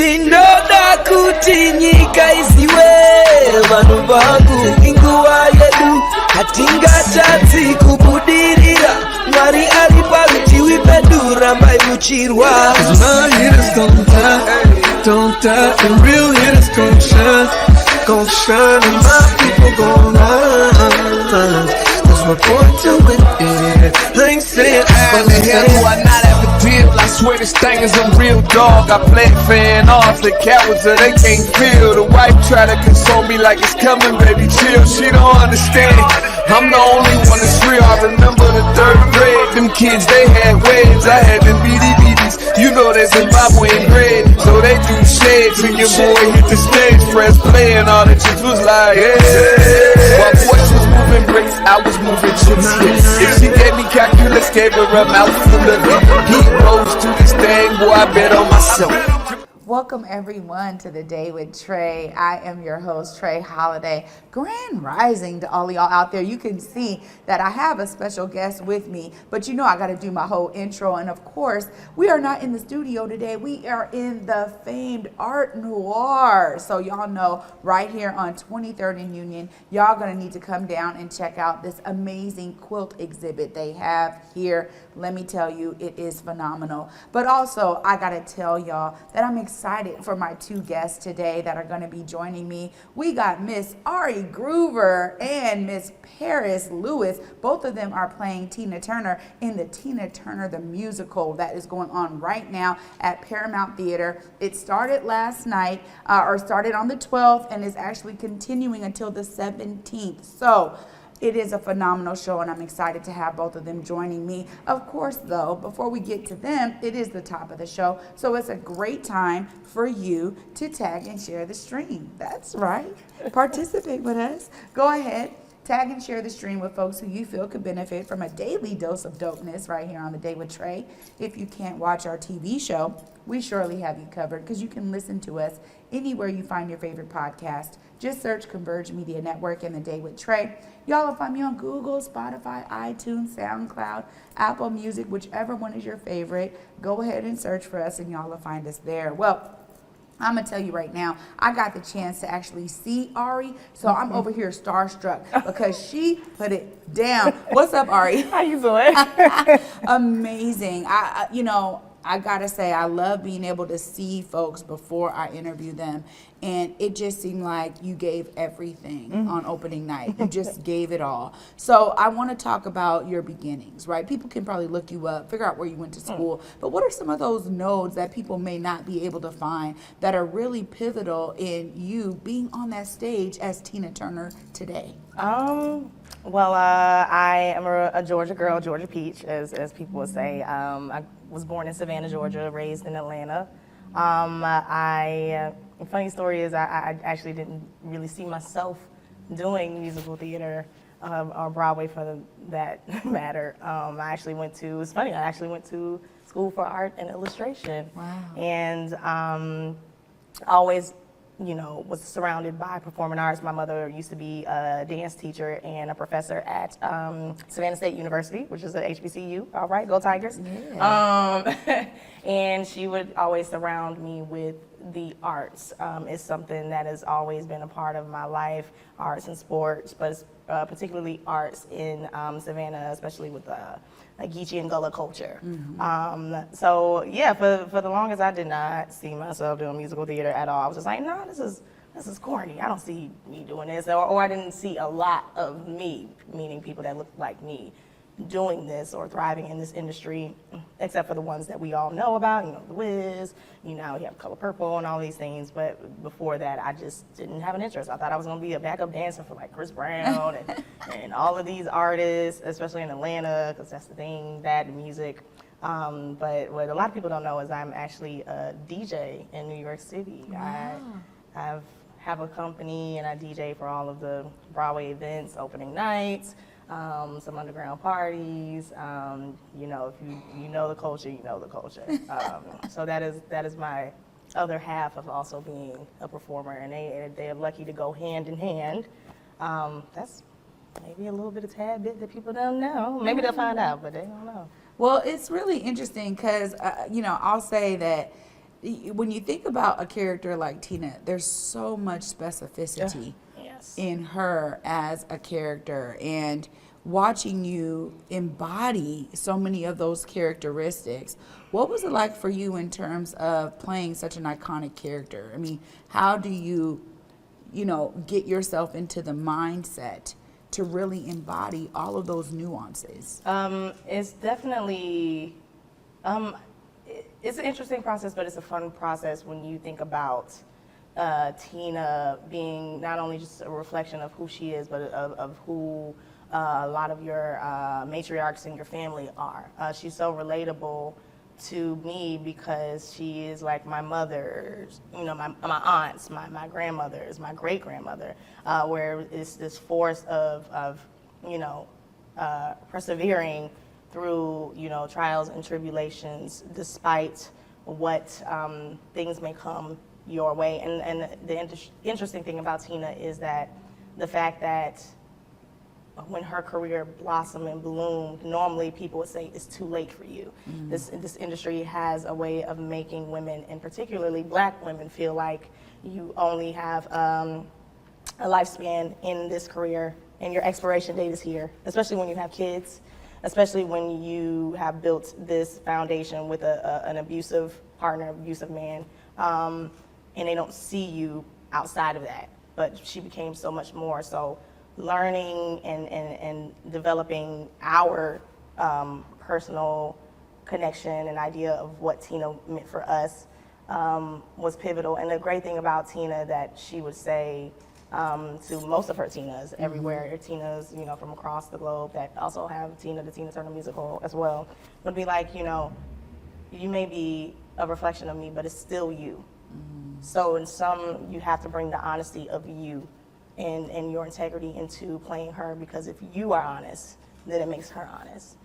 Ndinoda kuti nyika isiwe vanhu vangu inguva yedu hatingatadzi kubudirira Mwari ari parutivi pedu rambai muchirwa My hitters don't die, and real hitters gon' shine, and my people gon' rise. That's my point to it, yeah. I ain't saying But the hell do I not have a deal? I swear this thing is a real dog. I play fan off the cowards so they can't feel. The wife try to console me like it's coming, baby, chill. She don't understand it. I'm the only one that's real. I remember the third grade. Them kids, they had waves. I had them BDBs. You know that Zimbabwe ain't bread. So they do shades and your boy hit the stage. Press play and all the chicks was like, yeah. While boys was moving bricks, I was moving chips. If she gave me calculus, gave her a mouthful of it. He rose to this thing, boy, I bet on myself. Welcome everyone to The Day with Trae. I am your host, Trae Holiday. Grand rising to all of y'all out there. You can see that I have a special guest with me, but you know I got to do my whole intro. And of course, we are not in the studio today. We are in the famed Art Noir. So y'all know right here on 23rd and Union, y'all going to need to come down and check out this amazing quilt exhibit they have here. Let me tell you, it is phenomenal. But also, I got to tell y'all that I'm excited for my two guests today that are going to be joining me. We got Miss Ari Groover and Miss Parris Lewis. Both of them are playing Tina Turner in the Tina Turner the Musical that is going on right now at Paramount Theatre. It started last night, or started on the 12th, and is actually continuing until the 17th. So it is a phenomenal show, and I'm excited to have both of them joining me. Of course, though, before we get to them, it is the top of the show, so it's a great time for you to tag and share the stream. That's right. Participate with us. Go ahead. Tag and share the stream with folks who you feel could benefit from a daily dose of dopeness right here on The Day with Trae. If you can't watch our TV show, we surely have you covered because you can listen to us anywhere you find your favorite podcast. Just search Converge Media Network and The Day with Trae. Y'all will find me on Google, Spotify, iTunes, SoundCloud, Apple Music, whichever one is your favorite. Go ahead and search for us and y'all will find us there. Well, I'm going to tell you right now, I got the chance to actually see Ari, so I'm over here starstruck because she put it down. What's up, Ari? How you doing? Amazing. I gotta say, I love being able to see folks before I interview them, and it just seemed like you gave everything on opening night. You just gave it all. So I want to talk about your beginnings, right? People can probably look you up, figure out where you went to school, but what are some of those nodes that people may not be able to find that are really pivotal in you being on that stage as Tina Turner today? Well, I am a Georgia girl, Georgia peach, as people would say. I was born in Savannah, Georgia, raised in Atlanta. Funny story is I actually didn't really see myself doing musical theater or Broadway for that matter. I actually went to school for art and illustration. Wow. And always was surrounded by performing arts. My mother used to be a dance teacher and a professor at Savannah State University, which is a HBCU. All right, go Tigers. Yeah. And she would always surround me with the arts. It's something that has always been a part of my life, arts and sports, but particularly arts in Savannah, especially with Geechee and Gullah culture. So yeah, for the longest I did not see myself doing musical theater at all. I was just like, no, this is corny. I don't see me doing this, or I didn't see a lot of me, meaning people that looked like me, doing this or thriving in this industry, except for the ones that we all know about, The Wiz, you have Color Purple and all these things. But before that, I just didn't have an interest. I thought I was going to be a backup dancer for like Chris Brown and all of these artists, especially in Atlanta, because that's the thing, that music. But what a lot of people don't know is I'm actually a DJ in New York City. Wow. I have a company and I DJ for all of the Broadway events, opening nights, some underground parties. If you know the culture, you know the culture. So that is my other half of also being a performer, and they're lucky to go hand in hand. That's maybe a little bit of tad bit that people don't know. Maybe they'll find out, but they don't know. Well, it's really interesting because, I'll say that when you think about a character like Tina, there's so much specificity Yes. in her as a character, and watching you embody so many of those characteristics. What was it like for you in terms of playing such an iconic character? I mean, how do you get yourself into the mindset to really embody all of those nuances? It's definitely, it's an interesting process, but it's a fun process when you think about Tina being not only just a reflection of who she is, but of who a lot of your matriarchs in your family are. She's so relatable to me because she is like my mother's, my aunts, my grandmothers, my great grandmother, where it's this force of persevering through trials and tribulations despite what things may come your way. And the interesting thing about Tina is that the fact that when her career blossomed and bloomed, normally people would say it's too late for you. Mm-hmm. This industry has a way of making women, and particularly black women, feel like you only have a lifespan in this career and your expiration date is here, especially when you have kids, especially when you have built this foundation with an abusive partner, abusive man, and they don't see you outside of that. But she became so much more. So learning and developing our personal connection and idea of what Tina meant for us was pivotal. And the great thing about Tina that she would say to most of her Tinas everywhere, Tinas from across the globe that also have the Tina Turner musical as well, would be like, you may be a reflection of me, but it's still you. Mm-hmm. So in some, you have to bring the honesty of you and your integrity into playing her, because if you are honest, then it makes her honest.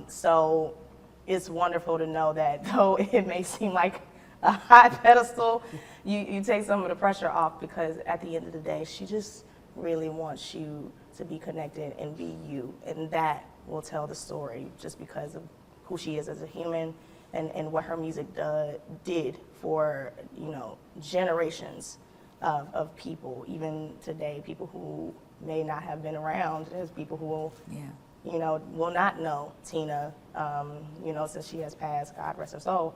So it's wonderful to know that though it may seem like a high pedestal, you take some of the pressure off, because at the end of the day, she just really wants you to be connected and be you. And that will tell the story just because of who she is as a human and what her music did for, generations of people, even today, people who may not have been around. There's people who will, will not know Tina, since she has passed, God rest her soul.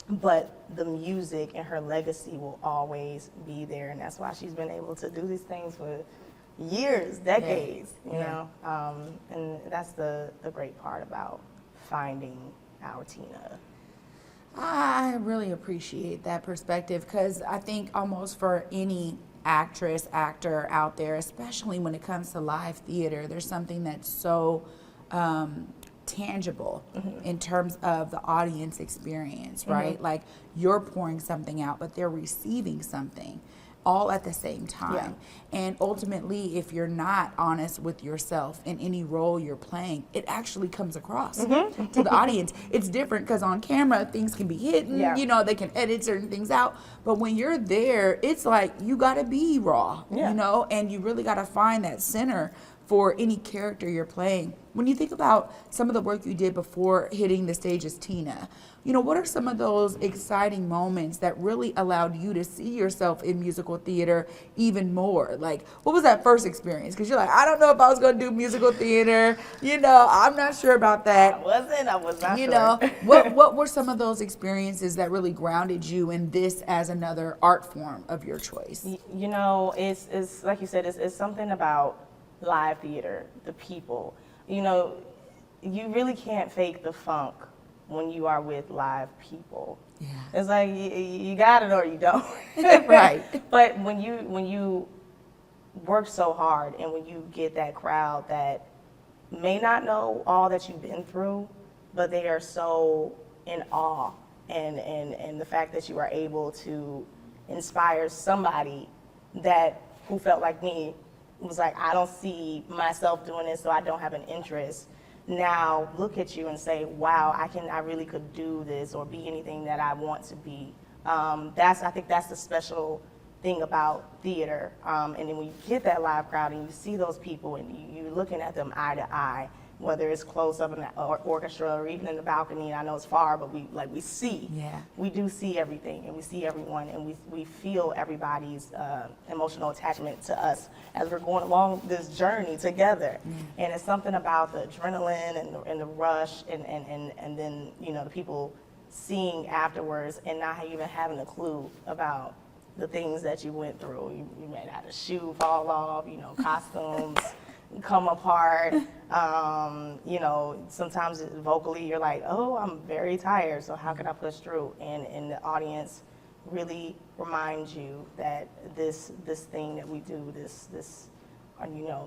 But the music and her legacy will always be there, and that's why she's been able to do these things for years, decades, you know. And that's the great part about finding our Tina. I really appreciate that perspective, because I think almost for any actress, actor out there, especially when it comes to live theater, there's something that's so tangible in terms of the audience experience, right? Like you're pouring something out, but they're receiving something all at the same time. And ultimately, if you're not honest with yourself in any role you're playing, it actually comes across to the audience. It's different because on camera, things can be hidden, they can edit certain things out. But when you're there, it's like you got to be raw, and you really got to find that center for any character you're playing. When you think about some of the work you did before hitting the stage as Tina, what are some of those exciting moments that really allowed you to see yourself in musical theater even more? Like, what was that first experience? Because you're like, I don't know if I was going to do musical theater. I'm not sure about that. I was not sure. What were some of those experiences that really grounded you in this as another art form of your choice? It's like you said, it's something about live theater, the people. You really can't fake the funk when you are with live people. Yeah. It's like you got it or you don't. Right. But when you work so hard and when you get that crowd that may not know all that you've been through, but they are so in awe, and the fact that you are able to inspire somebody who felt like me, was like, I don't see myself doing this, so I don't have an interest. Now look at you and say, wow, I really could do this or be anything that I want to be. I think that's the special thing about theater. And then when you get that live crowd and you see those people and you're looking at them eye to eye, whether it's close up in the orchestra or even in the balcony. I know it's far, but we see. Yeah. We do see everything, and we see everyone, and we feel everybody's emotional attachment to us as we're going along this journey together. And it's something about the adrenaline and the rush, and then the people seeing afterwards and not even having a clue about the things that you went through. You may have had a shoe fall off, costumes come apart. Sometimes vocally you're like, oh, I'm very tired, so how can I push through? And the audience really reminds you that this thing that we do, this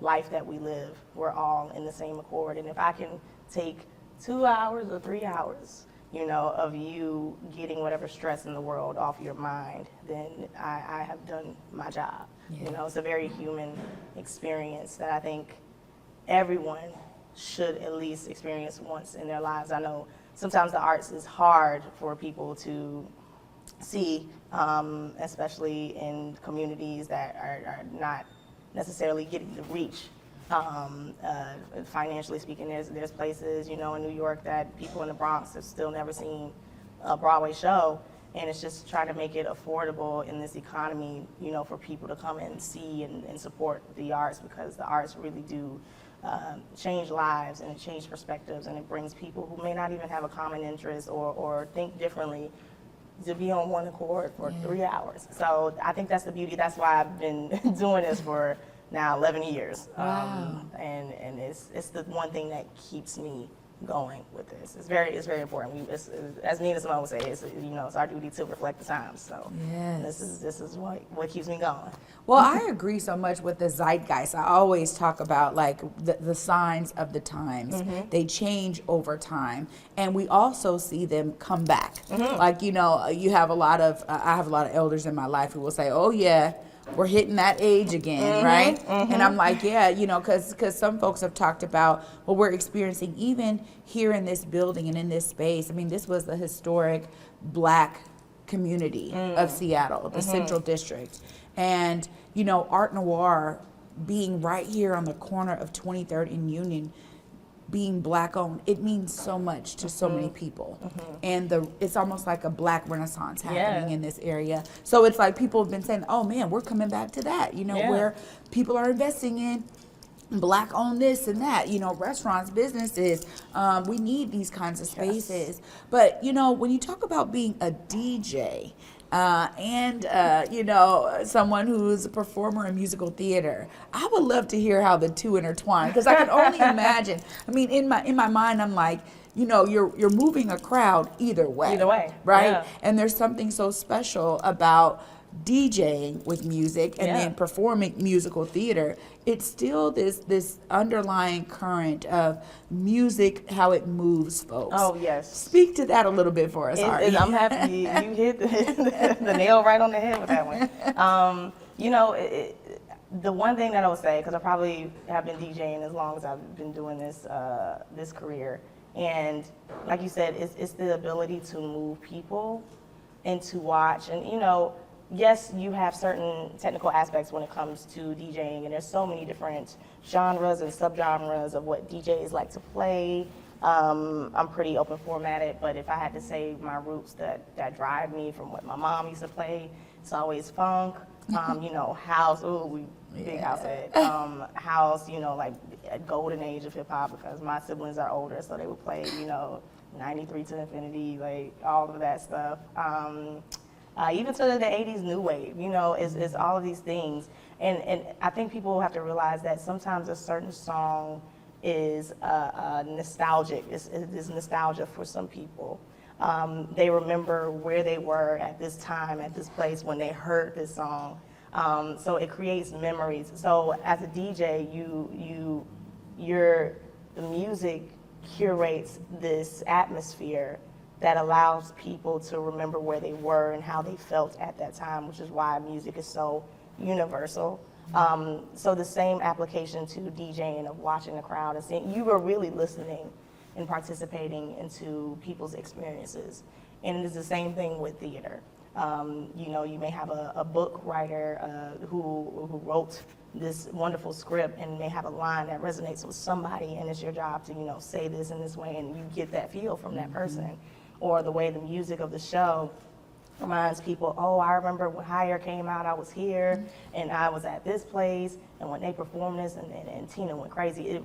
life that we live, we're all in the same accord. And if I can take 2 hours or 3 hours, of you getting whatever stress in the world off your mind, then I have done my job. Yeah. It's a very human experience that I think everyone should at least experience once in their lives. I know sometimes the arts is hard for people to see, especially in communities that are not necessarily getting the reach. Financially speaking, there's places, in New York that people in the Bronx have still never seen a Broadway show, and it's just trying to make it affordable in this economy, for people to come and see and support the arts, because the arts really do change lives, and it changes perspectives, and it brings people who may not even have a common interest or think differently to be on one accord for 3 hours. So I think that's the beauty. That's why I've been doing this for now 11 years. Wow. And it's the one thing that keeps me going with this. It's very important. As Nina Simone would say, it's our duty to reflect the times. So Yes. this is what keeps me going. Well, I agree so much with the zeitgeist. I always talk about like the signs of the times. They change over time, and we also see them come back. Like you have a lot of I have a lot of elders in my life who will say, "Oh yeah, we're hitting that age again," right? And I'm like, yeah, because some folks have talked about what we're experiencing even here in this building and in this space. I mean, this was the historic Black community of Seattle, the Central District. And, Art Noir being right here on the corner of 23rd and Union, being Black owned, it means so much to so many people. And it's almost like a Black renaissance happening in this area. So it's like people have been saying, oh man, we're coming back to that, where people are investing in Black owned this and that, restaurants, businesses. We need these kinds of spaces. But, when you talk about being a DJ, and someone who's a performer in musical theater, I would love to hear how the two intertwine, because I can only imagine. I mean, in my mind, I'm like, you're moving a crowd either way. Either way, right? yeah. And there's something so special about DJing with music and then performing musical theater. It's still this underlying current of music, how it moves folks. Oh, yes. Speak to that a little bit for us, Ari. I'm happy you hit the nail right on the head with that one. The one thing that I would say, because I probably have been DJing as long as I've been doing this career, and like you said, it's the ability to move people and to watch. And yes, you have certain technical aspects when it comes to DJing, and there's so many different genres and subgenres of what DJs like to play. I'm pretty open formatted, but if I had to say my roots that drive me from what my mom used to play, it's always funk, house, big house head, house, like a golden age of hip hop, because my siblings are older, so they would play, 93 to Infinity, like all of that stuff. Even to the 80s new wave, is all of these things. And I think people have to realize that sometimes a certain song is nostalgic. It's nostalgia for some people. They remember where they were at this time, at this place when they heard this song. So it creates memories. So as a DJ, the music curates this atmosphere that allows people to remember where they were and how they felt at that time, which is why music is so universal. So the same application to DJing of watching the crowd and seeing, you were really listening and participating into people's experiences. And it is the same thing with theater. You know, you may have a book writer who wrote this wonderful script and may have a line that resonates with somebody, and it's your job to, you know, say this in this way, and you get that feel from that person. Or the way the music of the show reminds people, oh, I remember when Higher came out, I was here, and I was at this place, and when they performed this, and Tina went crazy. It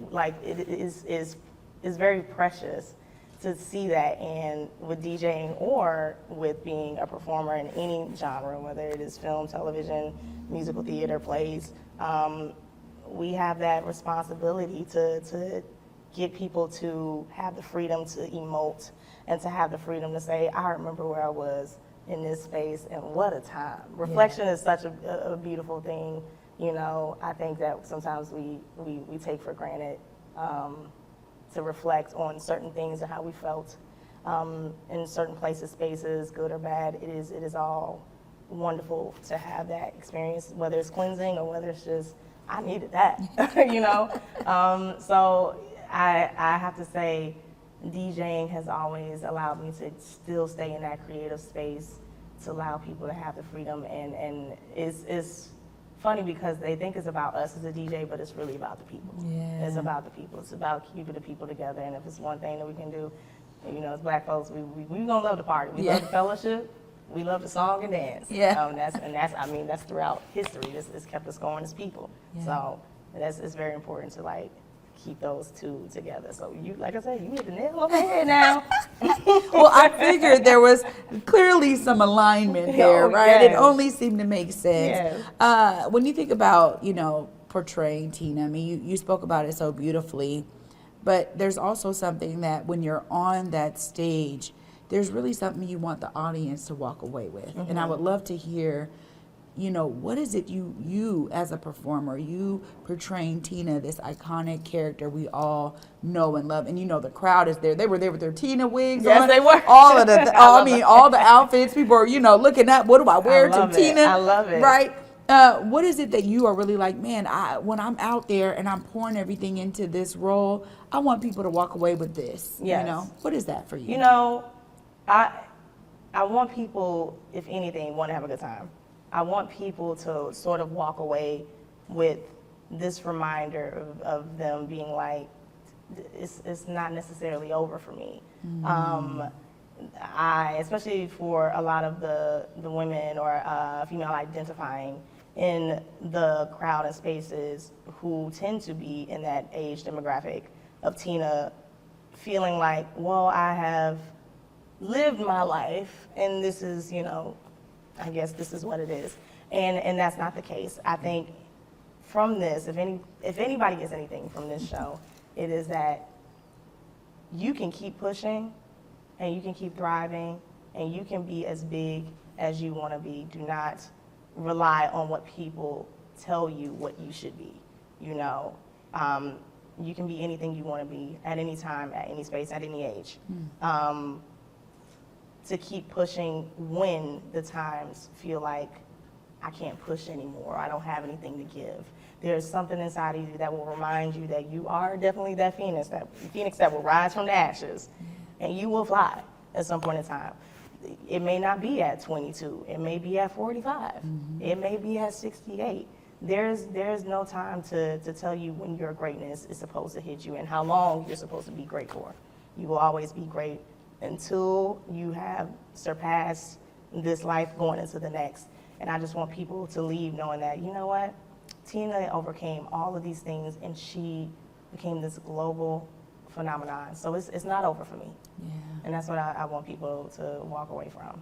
is very precious to see that, and with DJing or with being a performer in any genre, whether it is film, television, musical theater, plays, we have that responsibility to get people to have the freedom to emote and to have the freedom to say, I remember where I was in this space, and what a time. Reflection is such a beautiful thing. You know, I think that sometimes we take for granted to reflect on certain things and how we felt in certain places, spaces, good or bad. It is all wonderful to have that experience, whether it's cleansing or whether it's just, I needed that, you know? So I have to say, DJing has always allowed me to still stay in that creative space, to allow people to have the freedom, and it's funny because they think it's about us as a DJ, but it's really about the people. Yeah. It's about the people. It's about keeping the people together, and if it's one thing that we can do, you know, as Black folks, we gonna love the party. We love the fellowship. We love the song and dance. Yeah. That's throughout history. It's kept us going as people. Yeah. So it's very important to like keep those two together. So you, like I said, you hit the nail on the head now. Well, I figured there was clearly some alignment there, right? Yes. It only seemed to make sense. Yes. When you think about, you know, portraying Tina, I mean, you spoke about it so beautifully, but there's also something that when you're on that stage, there's really something you want the audience to walk away with. Mm-hmm. And I would love to hear, you know, what is it you as a performer, you portraying Tina, this iconic character we all know and love, and you know the crowd is there. They were there with their Tina wigs on. Yes, they were. All of the, all the outfits. People are, you know, looking at, what do I wear to Tina? I love it. Right? What is it that you are really like, man, when I'm out there and I'm pouring everything into this role, I want people to walk away with this. Yes. You know, what is that for you? You know, I want people, if anything, want to have a good time. I want people to sort of walk away with this reminder of them being like, it's not necessarily over for me. Especially for a lot of the women or female identifying in the crowd and spaces who tend to be in that age demographic of Tina, feeling like, well, I have lived my life and this is, you know, I guess this is what it is. And that's not the case. I think from this, if anybody gets anything from this show, it is that you can keep pushing and you can keep thriving and you can be as big as you want to be. Do not rely on what people tell you what you should be. You know, you can be anything you want to be at any time, at any space, at any age. To keep pushing when the times feel like I can't push anymore, I don't have anything to give. There's something inside of you that will remind you that you are definitely that phoenix that will rise from the ashes, and you will fly at some point in time. It may not be at 22, it may be at 45, it may be at 68. There's no time to tell you when your greatness is supposed to hit you and how long you're supposed to be great for. You will always be great until you have surpassed this life going into the next. And I just want people to leave knowing that, you know what, Tina overcame all of these things and she became this global phenomenon. So it's not over for me. Yeah. And that's what I want people to walk away from.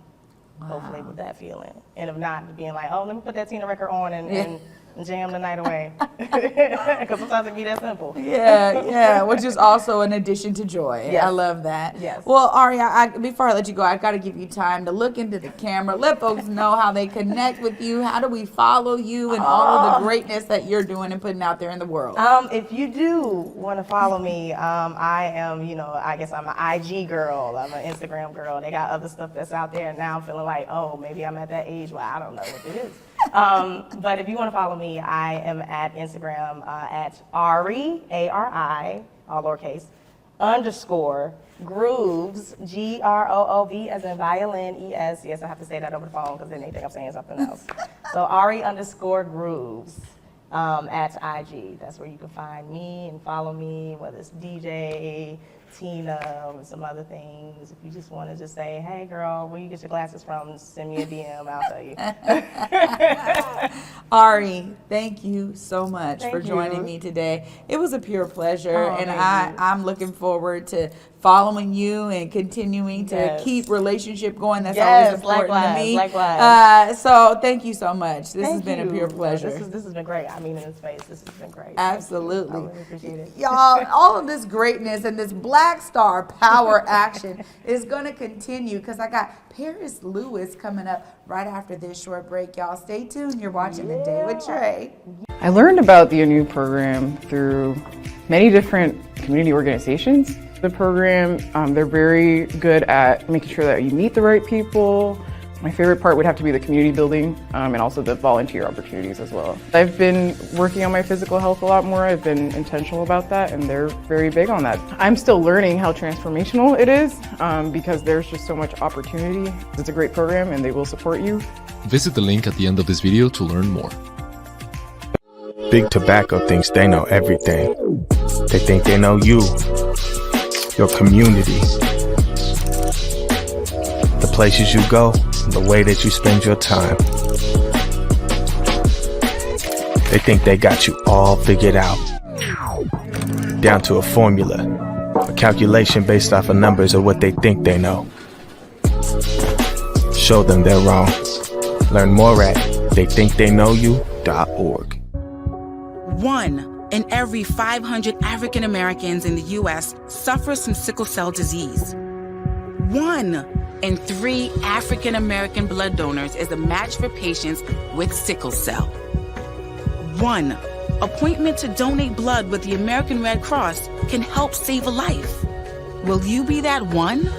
Wow. Hopefully with that feeling. And if not, being like, oh, let me put that Tina record on and jam the night away. Because sometimes it be that simple. Yeah, which is also an addition to joy. Yes. I love that. Yes. Well, Aria, before I let you go, I got to give you time to look into the camera. Let folks know how they connect with you. How do we follow you and all of the greatness that you're doing and putting out there in the world? If you do want to follow me, I am, I guess I'm an IG girl. I'm an Instagram girl. They got other stuff that's out there. And now I'm feeling like, oh, maybe I'm at that age where I don't know what it is. But if you want to follow me, I am at Instagram at Ari, A-R-I, all lowercase, underscore grooves, Groove as in violin, ES. Yes, I have to say that over the phone because then they think I'm saying something else. So Ari underscore grooves at IG. That's where you can find me and follow me, whether it's DJ, Tina, and some other things. If you just want to just say, hey girl, where you get your glasses from, send me a DM, I'll tell you. Ari, thank you so much Thank for joining you. me today. It was a pure pleasure, Oh, and thank you. I'm looking forward to following you and continuing to Yes. keep relationship going. That's Yes, always important likewise, to me. likewise. So thank you so much. This has Thank been a you. pure No, pleasure. This has been great. I mean, in this space, this has been great. Absolutely. I really appreciate it. Y'all, all of this greatness and this Black Star Power action is going to continue because I got Parris Lewis coming up right after this short break. Y'all stay tuned. You're watching The Day with Trae. I learned about the NU program through many different community organizations. The program, they're very good at making sure that you meet the right people. My favorite part would have to be the community building and also the volunteer opportunities as well. I've been working on my physical health a lot more. I've been intentional about that, and they're very big on that. I'm still learning how transformational it is because there's just so much opportunity. It's a great program and they will support you. Visit the link at the end of this video to learn more. Big Tobacco thinks they know everything. They think they know you, your community, the places you go, the way that you spend your time. They think they got you all figured out, down to a formula, a calculation based off of numbers of what they think they know. Show them they're wrong. Learn more at theythinktheyknowyou.org. 1 in every 500 African Americans in the U.S. suffers from sickle cell disease. 1 in 3 African American blood donors is a match for patients with sickle cell. 1 appointment to donate blood with the American Red Cross can help save a life. Will you be that one?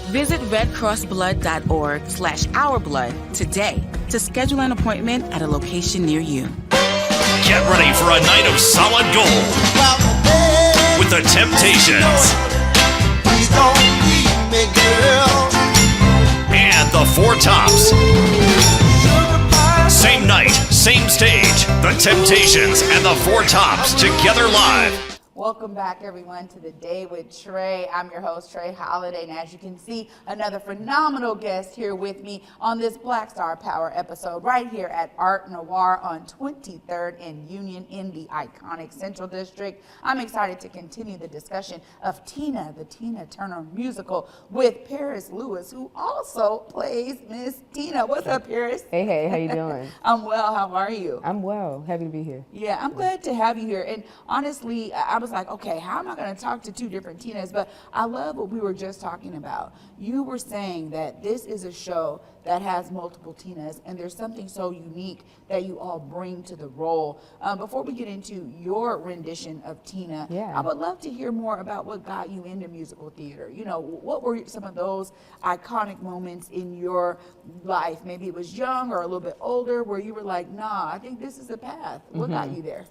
Visit redcrossblood.org/ourblood today to schedule an appointment at a location near you. Get ready for a night of solid gold with the Temptations and the Four Tops. Same night, same stage. The Temptations and the Four Tops together live. Welcome back, everyone, to The Day with Trae. I'm your host, Trae Holiday, and as you can see, another phenomenal guest here with me on this Black Star Power episode right here at Art Noir on 23rd and Union in the iconic Central District. I'm excited to continue the discussion of Tina, the Tina Turner musical, with Parris Lewis, who also plays Miss Tina. What's up, Parris? Hey, how you doing? I'm well. How are you? I'm well. Happy to be here. Yeah, I'm glad to have you here. And honestly, I was like, okay, how am I going to talk to 2 different Tinas? But I love what we were just talking about. You were saying that this is a show that has multiple Tinas, and there's something so unique that you all bring to the role. Before we get into your rendition of Tina, I would love to hear more about what got you into musical theater. You know, what were some of those iconic moments in your life? Maybe it was young or a little bit older where you were like, nah, I think this is the path. What got you there?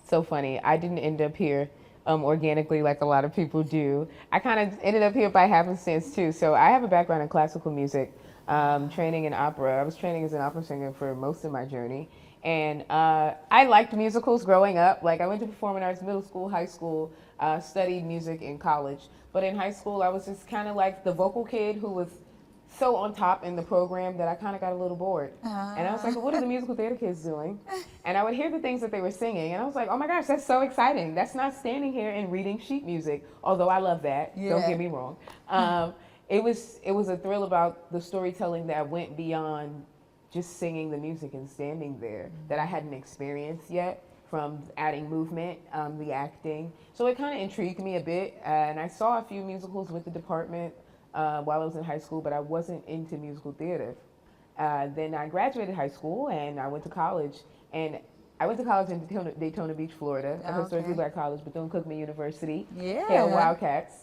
So funny. I didn't end up here organically like a lot of people do. I kind of ended up here by happenstance too. So I have a background in classical music, training in opera. I was training as an opera singer for most of my journey. And I liked musicals growing up. Like I went to performing arts middle school, high school, studied music in college. But in high school, I was just kind of like the vocal kid who was so on top in the program that I kind of got a little bored. And I was like, well, what are the musical theater kids doing? And I would hear the things that they were singing, and I was like, oh my gosh, that's so exciting. That's not standing here and reading sheet music, although I love that, don't get me wrong. It was a thrill about the storytelling that went beyond just singing the music and standing there that I hadn't experienced yet, from adding movement, the acting. So it kind of intrigued me a bit, and I saw a few musicals with the department while I was in high school, but I wasn't into musical theater. Then I graduated high school and I went to college. And I went to college in Daytona Beach, Florida, a historically black college, Bethune-Cookman University, Hale Wildcats.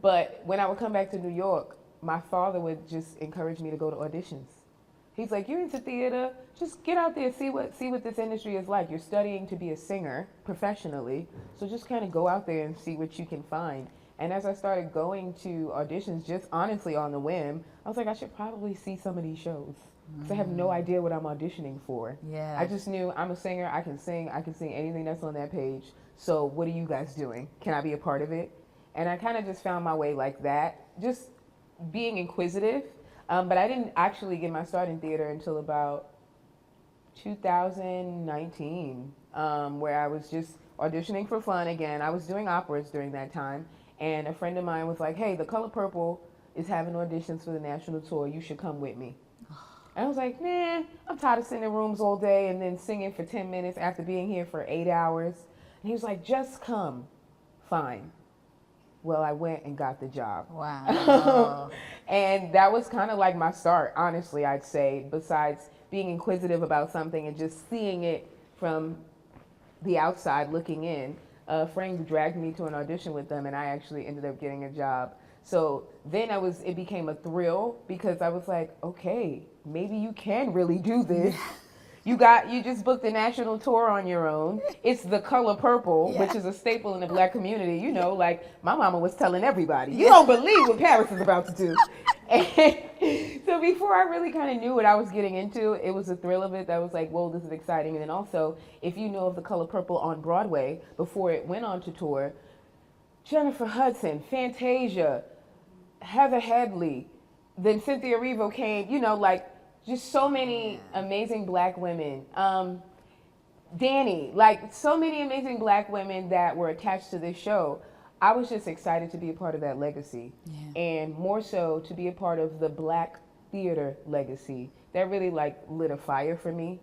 But when I would come back to New York, my father would just encourage me to go to auditions. He's like, you're into theater, just get out there, see what this industry is like. You're studying to be a singer professionally, so just kind of go out there and see what you can find. And as I started going to auditions, just honestly on the whim, I was like, I should probably see some of these shows. Because I have no idea what I'm auditioning for. Yeah. I just knew I'm a singer, I can sing anything that's on that page. So what are you guys doing? Can I be a part of it? And I kind of just found my way like that, just being inquisitive. But I didn't actually get my start in theater until about 2019, where I was just auditioning for fun again. I was doing operas during that time, and a friend of mine was like, hey, The Color Purple is having auditions for the national tour. You should come with me. And I was like, nah, I'm tired of sitting in rooms all day and then singing for 10 minutes after being here for 8 hours. And he was like, just come. Fine. Well, I went and got the job. Wow. And that was kind of like my start, honestly, I'd say, besides being inquisitive about something and just seeing it from the outside looking in. A friend dragged me to an audition with them, and I actually ended up getting a job. So then it became a thrill, because I was like, okay, maybe you can really do this. You just booked a national tour on your own. It's The Color Purple, which is a staple in the Black community. You know, like my mama was telling everybody, you don't believe what Parris is about to do. And so before I really kind of knew what I was getting into, it was the thrill of it that was like, whoa, this is exciting. And then also, if you know of The Color Purple on Broadway, before it went on to tour, Jennifer Hudson, Fantasia, Heather Headley, then Cynthia Erivo came, you know, like, just so many amazing Black women. Danny, like so many amazing Black women that were attached to this show. I was just excited to be a part of that legacy. And more so to be a part of the Black theater legacy. That really like lit a fire for me.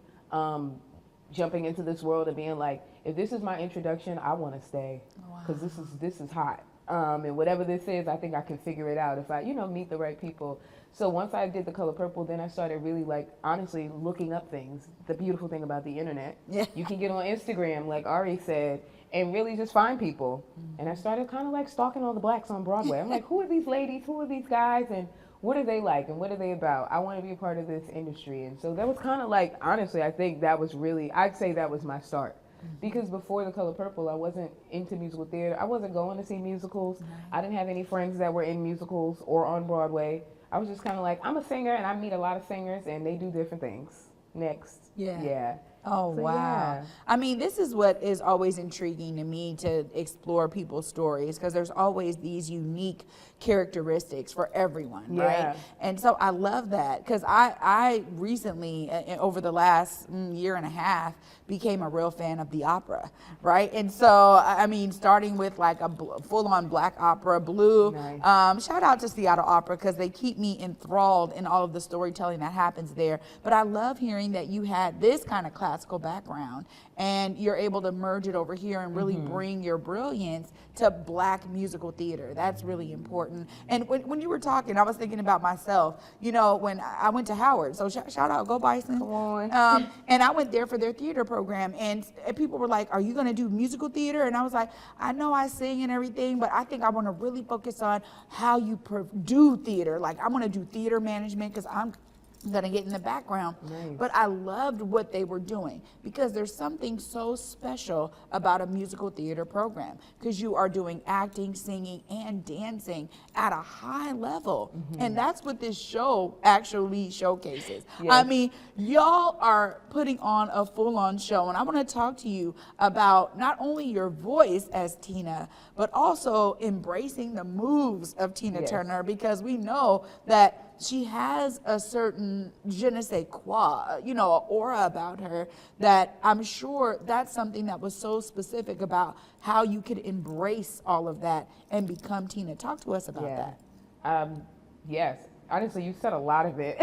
Jumping into this world and being like, if this is my introduction, I want to stay. Because this is hot. And whatever this is, I think I can figure it out if I, meet the right people. So once I did The Color Purple, then I started really, like, honestly looking up things. The beautiful thing about the internet. You can get on Instagram, like Ari said, and really just find people. And I started kind of like stalking all the Blacks on Broadway. I'm like, who are these ladies? Who are these guys? And what are they like? And what are they about? I want to be a part of this industry. And so that was kind of like, honestly, I think that was really, I'd say that was my start. Because before The Color Purple, I wasn't into musical theater. I wasn't going to see musicals. I didn't have any friends that were in musicals or on Broadway. I was just kind of like, I'm a singer, and I meet a lot of singers, and they do different things. Next. Yeah. Oh, So, wow. yeah. I mean, this is what is always intriguing to me, to explore people's stories, because there's always these unique characteristics for everyone, right? And so I love that, because I recently, over the last year and a half, became a real fan of the opera, right? And so, I mean, starting with like a full-on Black opera, Blue. Shout out to Seattle Opera, because they keep me enthralled in all of the storytelling that happens there. But I love hearing that you had this kind of classical background, and you're able to merge it over here and really bring your brilliance to Black musical theater. That's really important. And when you were talking, I was thinking about myself, when I went to Howard, so shout out, go Bison. Come on. And I went there for their theater program, and people were like, are you gonna do musical theater? And I was like, I know I sing and everything, but I think I wanna really focus on how you do theater. Like, I wanna do theater management, because I'm gonna get in the background. But I loved what they were doing, because there's something so special about a musical theater program, because you are doing acting, singing, and dancing at a high level. And that's what this show actually showcases. I mean, y'all are putting on a full-on show, and I want to talk to you about not only your voice as Tina, but also embracing the moves of Tina Turner, because we know that she has a certain je ne sais quoi, aura about her, that I'm sure that's something that was so specific about how you could embrace all of that and become Tina. Talk to us about that. Yes, honestly, you said a lot of it.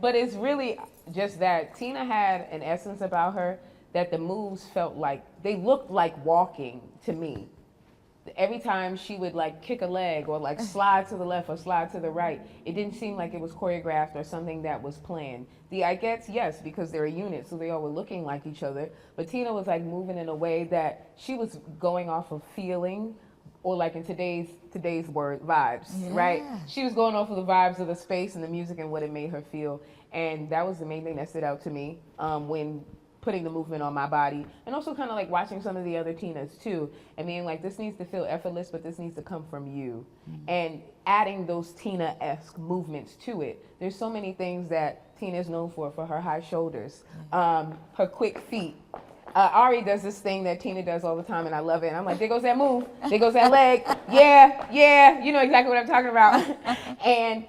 But it's really just that Tina had an essence about her that the moves felt like, they looked like walking to me. Every time she would like kick a leg or like slide to the left or slide to the right, it didn't seem like it was choreographed or something that was planned. The Ikettes, yes, because they're a unit, so they all were looking like each other. But Tina was like moving in a way that she was going off of feeling, or like in today's word, vibes, right? She was going off of the vibes of the space and the music and what it made her feel. And that was the main thing that stood out to me when putting the movement on my body, and also kind of like watching some of the other Tinas too, and being like, this needs to feel effortless, but this needs to come from you. And adding those Tina-esque movements to it. There's so many things that Tina is known for her high shoulders, her quick feet. Ari does this thing that Tina does all the time, and I love it. And I'm like, there goes that move, there goes that leg. Yeah, you know exactly what I'm talking about. And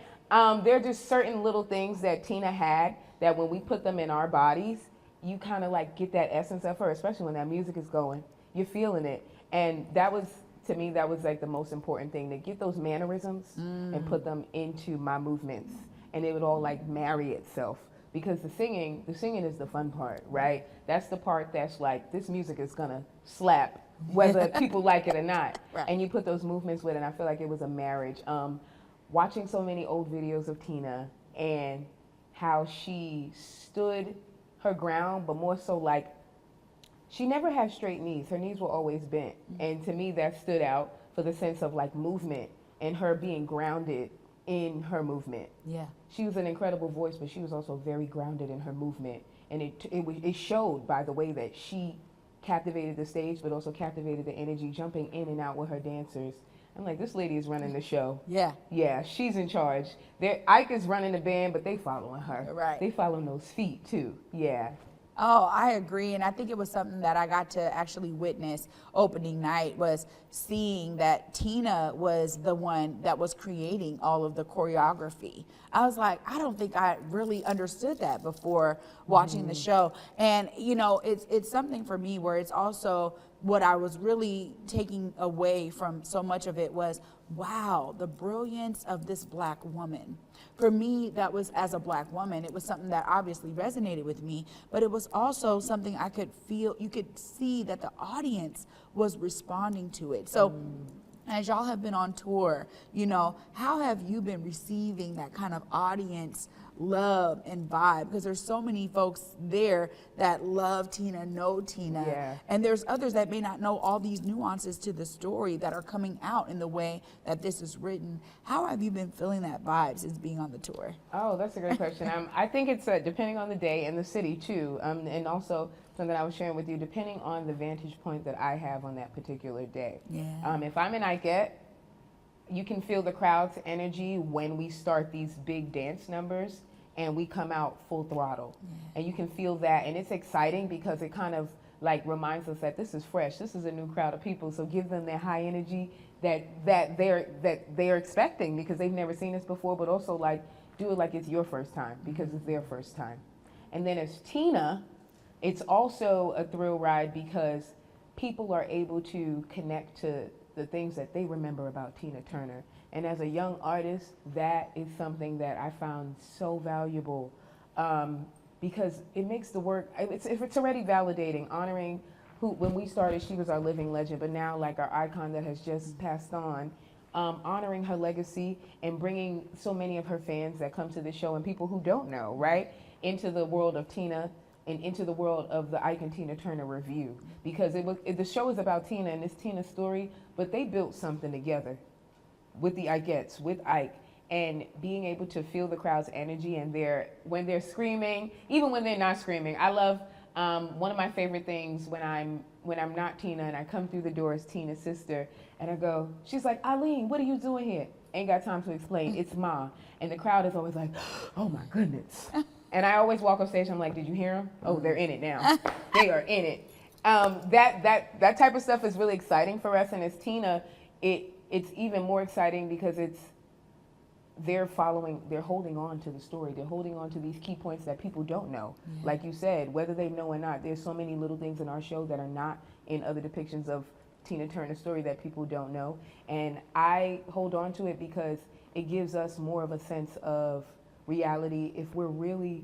there are just certain little things that Tina had that when we put them in our bodies, you kind of like get that essence of her, especially when that music is going. You're feeling it. And that was, to me, that was like the most important thing, to get those mannerisms and put them into my movements. And it would all like marry itself. Because the singing is the fun part, right? That's the part that's like, this music is gonna slap, whether people like it or not. Right. And you put those movements with it, and I feel like it was a marriage. Watching so many old videos of Tina and how she stood her ground, but more so like, she never had straight knees. Her knees were always bent. And to me, that stood out for the sense of like movement and her being grounded in her movement. Yeah. She was an incredible voice, but she was also very grounded in her movement. And it showed by the way that she captivated the stage, but also captivated the energy, jumping in and out with her dancers. I'm like, this lady is running the show. Yeah, she's in charge. Ike is running the band, but they following her. Right. They following those feet too. Yeah. Oh, I agree. And I think it was something that I got to actually witness opening night, was seeing that Tina was the one that was creating all of the choreography. I was like, I don't think I really understood that before watching the show. And, you know, it's something for me where it's also what I was really taking away from so much of it was, wow, the brilliance of this Black woman. For me, that was, as a Black woman, it was something that obviously resonated with me, but it was also something I could feel, you could see that the audience was responding to it. So as y'all have been on tour, you know, how have you been receiving that kind of audience love and vibe? Because there's so many folks there that love Tina, know Tina, and there's others that may not know all these nuances to the story that are coming out in the way that this is written. How have you been feeling that vibe since being on the tour? Oh, that's a great question. I think it's depending on the day and the city too, and also something I was sharing with you, depending on the vantage point that I have on that particular day. If I'm in Ikette, you can feel the crowd's energy when we start these big dance numbers and we come out full throttle. And you can feel that, and it's exciting because it kind of like reminds us that this is fresh, this is a new crowd of people, so give them that high energy that they're expecting, because they've never seen this before, but also like do it like it's your first time, because it's their first time. And then as Tina, it's also a thrill ride because people are able to connect to the things that they remember about Tina Turner. And as a young artist, that is something that I found so valuable, because it makes the work, it's already validating, honoring who, when we started, she was our living legend, but now like our icon that has just passed on, honoring her legacy and bringing so many of her fans that come to the show and people who don't know, right, into the world of Tina and into the world of the Ike and Tina Turner review. Because the show is about Tina and it's Tina's story, but they built something together with the Ikettes, with Ike, and being able to feel the crowd's energy and when they're screaming, even when they're not screaming. I love, one of my favorite things when I'm not Tina and I come through the door as Tina's sister and I go, she's like, Eileen, what are you doing here? Ain't got time to explain, it's Ma. And the crowd is always like, oh my goodness. And I always walk off stage, I'm like, did you hear them? Oh, they're in it now. They are in it. That type of stuff is really exciting for us, and as Tina, it's even more exciting because they're holding on to the story. They're holding on to these key points that people don't know. Like you said, whether they know or not, there's so many little things in our show that are not in other depictions of Tina Turner's story that people don't know. And I hold on to it because it gives us more of a sense of reality if we're really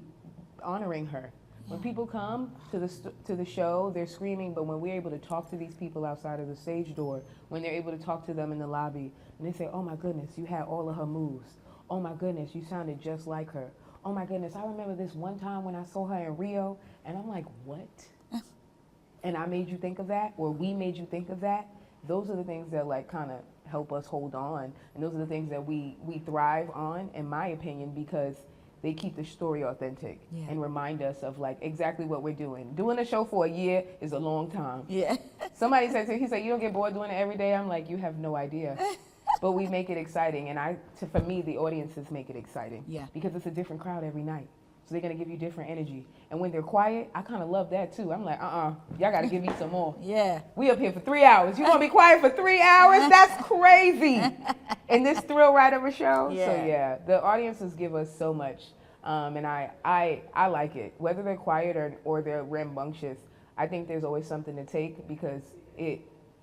honoring her. When people come to the show, they're screaming, but when we're able to talk to these people outside of the stage door, when they're able to talk to them in the lobby, and they say, oh my goodness, you had all of her moves. Oh my goodness, you sounded just like her. Oh my goodness, I remember this one time when I saw her in Rio, and I'm like, what? And I made you think of that, or we made you think of that? those are the things that like kind of help us hold on, and those are the things that we thrive on, in my opinion, because they keep the story authentic and remind us of like exactly what we're doing. Doing a show for a year is a long time. Yeah. Somebody said, he said, you don't get bored doing it every day? I'm like, you have no idea. But we make it exciting, and for me, the audiences make it exciting. Yeah. Because it's a different crowd every night. So they're gonna give you different energy. And when they're quiet, I kind of love that too. I'm like, y'all gotta give me some more. Yeah. We up here for 3 hours. You wanna be quiet for 3 hours? That's crazy. In this thrill ride of a show. Yeah. So yeah, the audiences give us so much. And I like it. Whether they're quiet or they're rambunctious, I think there's always something to take because it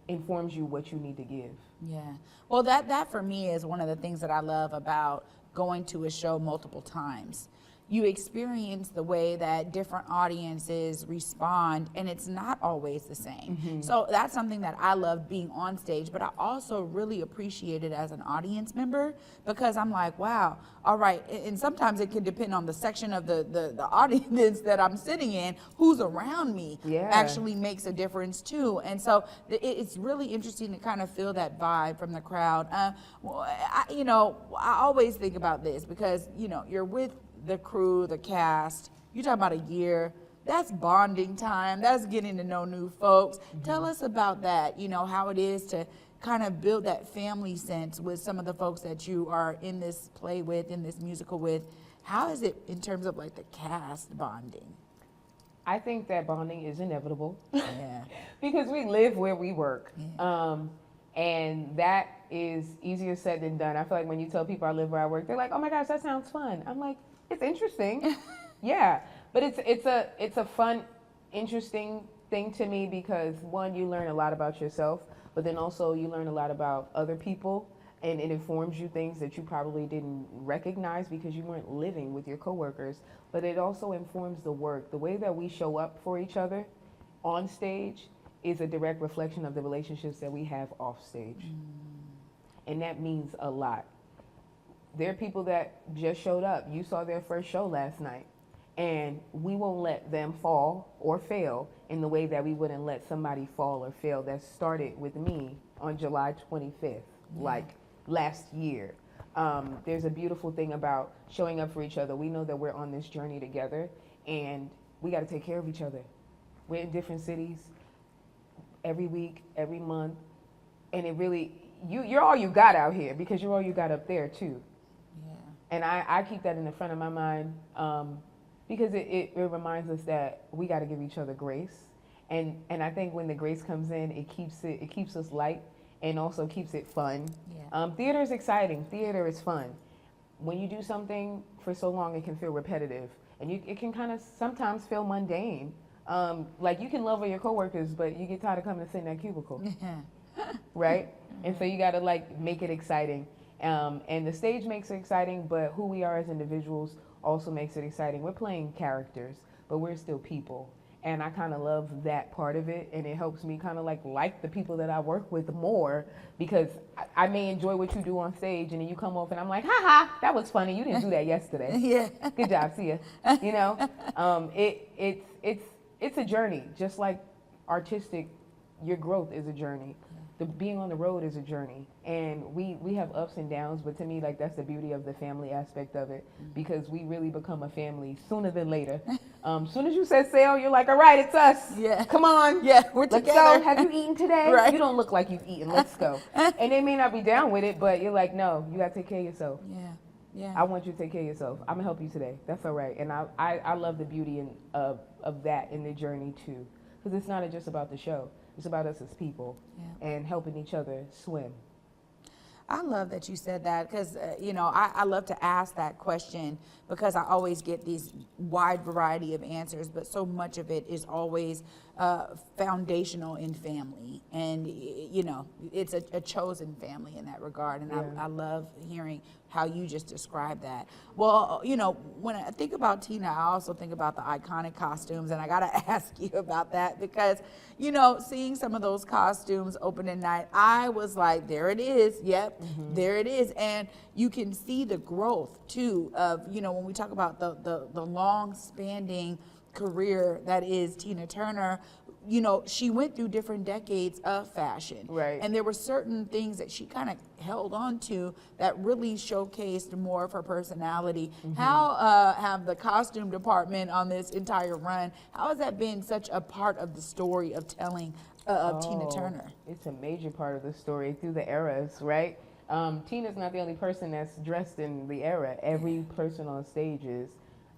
informs you what you need to give. Yeah. Well, that for me is one of the things that I love about going to a show multiple times. You experience the way that different audiences respond, and it's not always the same. Mm-hmm. So that's something that I love being on stage, but I also really appreciate it as an audience member because I'm like, wow, all right. And sometimes it can depend on the section of the audience that I'm sitting in, who's around me actually makes a difference too. And so it's really interesting to kind of feel that vibe from the crowd. I always think about this because, you're with the crew, the cast, you talk about a year, that's bonding time, that's getting to know new folks. Mm-hmm. Tell us about that, how it is to kind of build that family sense with some of the folks that you are in this play with, in this musical with. How is it in terms of like the cast bonding? I think that bonding is inevitable. Yeah. Because we live where we work. Yeah. And that is easier said than done. I feel like when you tell people I live where I work, they're like, oh my gosh, that sounds fun. I'm like, it's interesting. Yeah, but it's a fun, interesting thing to me because one, you learn a lot about yourself, but then also you learn a lot about other people, and it informs you things that you probably didn't recognize because you weren't living with your coworkers. But it also informs the work. The way that we show up for each other on stage is a direct reflection of the relationships that we have off stage. And that means a lot. There are people that just showed up. You saw their first show last night. And we won't let them fall or fail in the way that we wouldn't let somebody fall or fail that started with me on July 25th, like last year. There's a beautiful thing about showing up for each other. We know that we're on this journey together, and we got to take care of each other. We're in different cities every week, every month, and it really, you're all you got out here because you're all you got up there too. And I keep that in the front of my mind because it reminds us that we got to give each other grace. And I think when the grace comes in, it keeps us light and also keeps it fun. Yeah. Theater is exciting. Theater is fun. When you do something for so long, it can feel repetitive. And it can kind of sometimes feel mundane. Like you can love all your coworkers, but you get tired of coming to sit in that cubicle. Right? And so you got to like make it exciting. And the stage makes it exciting, but who we are as individuals also makes it exciting. We're playing characters, but we're still people. And I kind of love that part of it, and it helps me kind of like the people that I work with more because I may enjoy what you do on stage, and then you come off and I'm like, ha ha, that was funny. You didn't do that yesterday. Yeah. Good job. See ya. It's a journey, just like artistic. Your growth is a journey. Being on the road is a journey, and we have ups and downs, but to me, like, that's the beauty of the family aspect of it, because we really become a family sooner than later. Soon as you said sail, you're like, all right, it's us. Yeah. Come on. Yeah, we're together. Let's go. Have you eaten today? Right. You don't look like you've eaten. Let's go. And they may not be down with it, but you're like, no, you got to take care of yourself. Yeah. Yeah. I want you to take care of yourself. I'm going to help you today. That's all right. And I love the beauty of that in the journey, too, because it's not just about the show. It's about us as people and helping each other swim. I love that you said that because, I love to ask that question because I always get these wide variety of answers, but so much of it is always foundational in family. And, it's a chosen family in that regard. And I love hearing how you just described that. Well, when I think about Tina, I also think about the iconic costumes, and I got to ask you about that because, seeing some of those costumes opening night, I was like, there it is. Yep, there it is. And you can see the growth, too, of, when we talk about the long-spanning career that is Tina Turner. you know, she went through different decades of fashion. Right. And there were certain things that she kind of held on to that really showcased more of her personality. How have the costume department on this entire run, how has that been such a part of the story of telling of Tina Turner? It's a major part of the story through the eras, right? Tina's not the only person that's dressed in the era. Every person on stage is.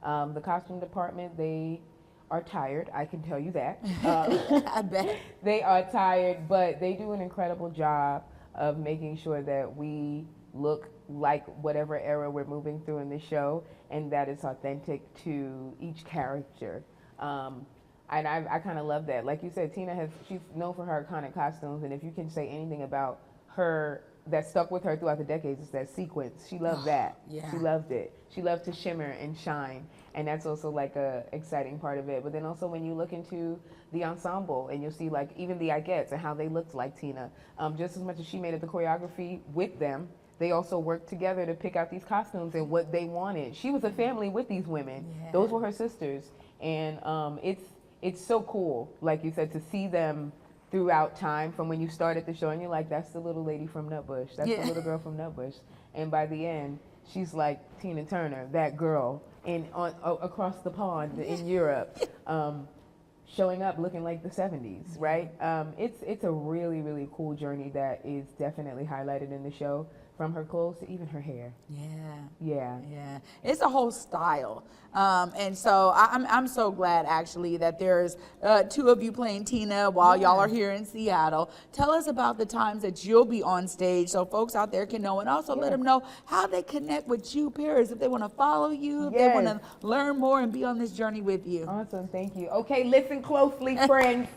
The costume department, they are tired, I can tell you that. I bet. They are tired, but they do an incredible job of making sure that we look like whatever era we're moving through in the show, and that it's authentic to each character. And I kind of love that. Like you said, she's known for her iconic costumes, and if you can say anything about her that stuck with her throughout the decades, is that sequence. She loved that. Yeah. She loved it. She loved to shimmer and shine, and that's also like a exciting part of it. But then also when you look into the ensemble and you'll see like even the Ikettes and how they looked like Tina, just as much as she made it the choreography with them, they also worked together to pick out these costumes and what they wanted. She was a family with these women. Yeah. Those were her sisters, and it's so cool, like you said, to see them throughout time, from when you started the show and you're like, that's the little lady from Nutbush, that's the little girl from Nutbush, and by the end she's like Tina Turner, that girl across the pond in Europe, showing up looking like the 70s, right? It's a really, really cool journey that is definitely highlighted in the show, from her clothes to even her hair. Yeah. It's a whole style, and so I'm so glad actually that there's two of you playing Tina while y'all are here in Seattle. Tell us about the times that you'll be on stage, so folks out there can know, and also let them know how they connect with you, Paris, if they want to follow you, if they want to learn more and be on this journey with you. Awesome, thank you. Okay, listen closely, friends.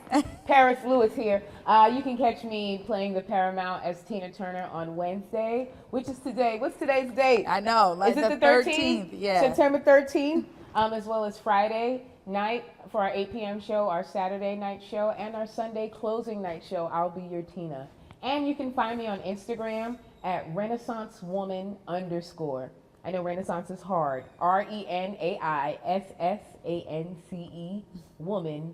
Paris Lewis here. You can catch me playing the Paramount as Tina Turner on Wednesday, which is today. What's today's date? I know, like is it the 13th? Yeah. September 13th, as well as Friday night for our 8 p.m. show, our Saturday night show, and our Sunday closing night show, I'll Be Your Tina. And you can find me on Instagram at RenaissanceWoman_. I know Renaissance is hard. RenaissanceE woman_.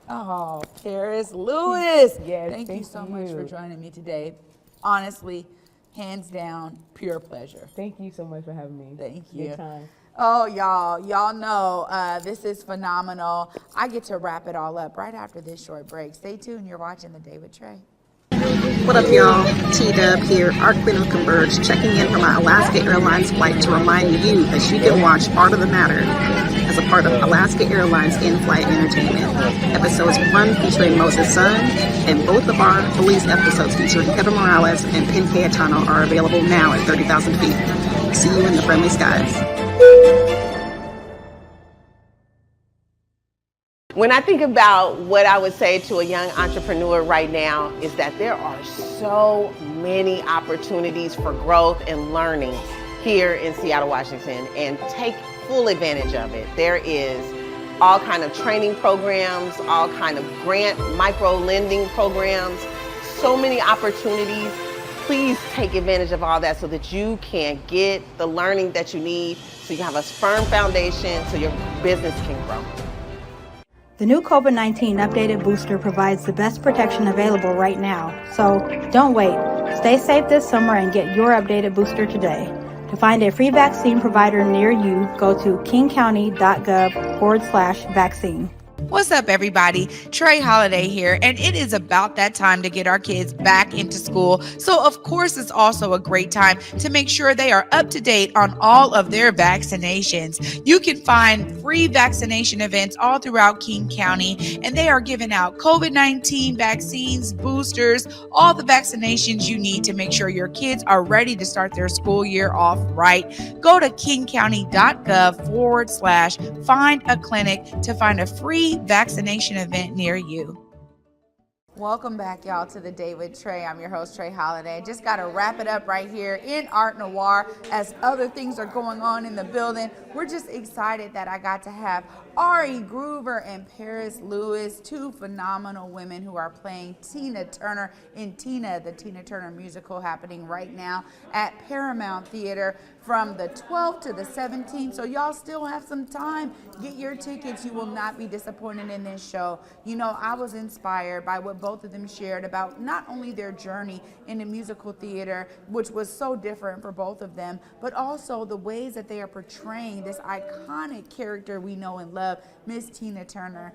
Oh, Paris Lewis. Yes, thank you so much for joining me today. Honestly, hands down, pure pleasure. Thank you so much for having me. Thank you. Good time. Oh, y'all know this is phenomenal. I get to wrap it all up right after this short break. Stay tuned. You're watching The Day with Trae. What up, y'all? T-Dub here, Art Queen of Converge, checking in from my Alaska Airlines flight to remind you that you can watch Art of the Matter as a part of Alaska Airlines in-flight entertainment. Episodes 1 featuring Moses' son, and both of our police episodes featuring Kevin Morales and Penn Cayetano are available now at 30,000 feet. See you in the friendly skies. When I think about what I would say to a young entrepreneur right now is that there are so many opportunities for growth and learning here in Seattle, Washington, and take full advantage of it. There is all kind of training programs, all kind of grant micro lending programs, so many opportunities. Please take advantage of all that so that you can get the learning that you need so you have a firm foundation so your business can grow. The new COVID-19 updated booster provides the best protection available right now. So don't wait. Stay safe this summer and get your updated booster today. To find a free vaccine provider near you, go to kingcounty.gov/vaccine. What's up, everybody? Trae Holiday here, and it is about that time to get our kids back into school. So, of course, it's also a great time to make sure they are up to date on all of their vaccinations. You can find free vaccination events all throughout King County, and they are giving out COVID-19 vaccines, boosters, all the vaccinations you need to make sure your kids are ready to start their school year off right. Go to kingcounty.gov/find a clinic to find a free vaccination event near you. Welcome back, y'all, to The Day with Trae. I'm your host, Trae Holiday. Just got to wrap it up right here in Art Noir as other things are going on in the building. We're just excited that I got to have Ari Groover and Paris Lewis, two phenomenal women who are playing Tina Turner in Tina, the Tina Turner musical, happening right now at Paramount Theatre from the 12th to the 17th. So y'all still have some time. Get your tickets. You will not be disappointed in this show. You know, I was inspired by what both of them shared about not only their journey in the musical theater, which was so different for both of them, but also the ways that they are portraying this iconic character we know and love, Miss Tina Turner.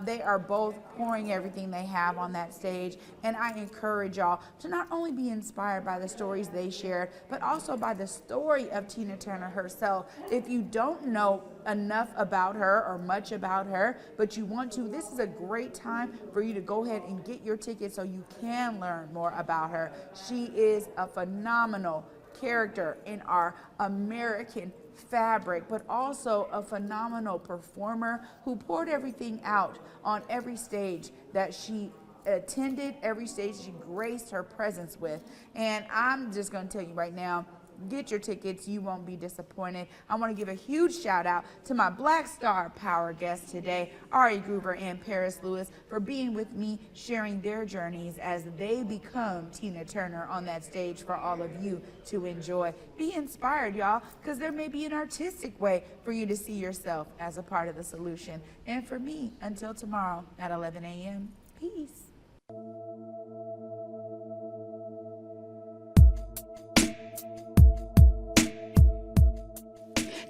They are both pouring everything they have on that stage, and I encourage y'all to not only be inspired by the stories they shared, but also by the story of Tina Turner herself. If you don't know enough about her or much about her, but you want to, this is a great time for you to go ahead and get your tickets so you can learn more about her. She is a phenomenal character in our American fabric, but also a phenomenal performer who poured everything out on every stage that she attended, every stage she graced her presence with. And I'm just going to tell you right now, get your tickets. You won't be disappointed. I want to give a huge shout out to my Black Star Power guests today, Ari Gruber and Parris Lewis, for being with me, sharing their journeys as they become Tina Turner on that stage for all of you to enjoy. Be inspired, y'all, because there may be an artistic way for you to see yourself as a part of the solution. And for me, until tomorrow at 11 a.m., peace.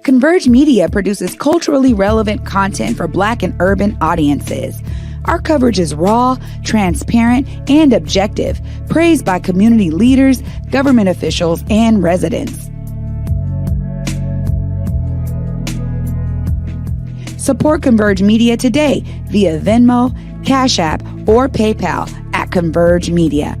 Converge Media produces culturally relevant content for Black and urban audiences. Our coverage is raw, transparent, and objective, praised by community leaders, government officials, and residents. Support Converge Media today via Venmo, Cash App, or PayPal at Converge Media.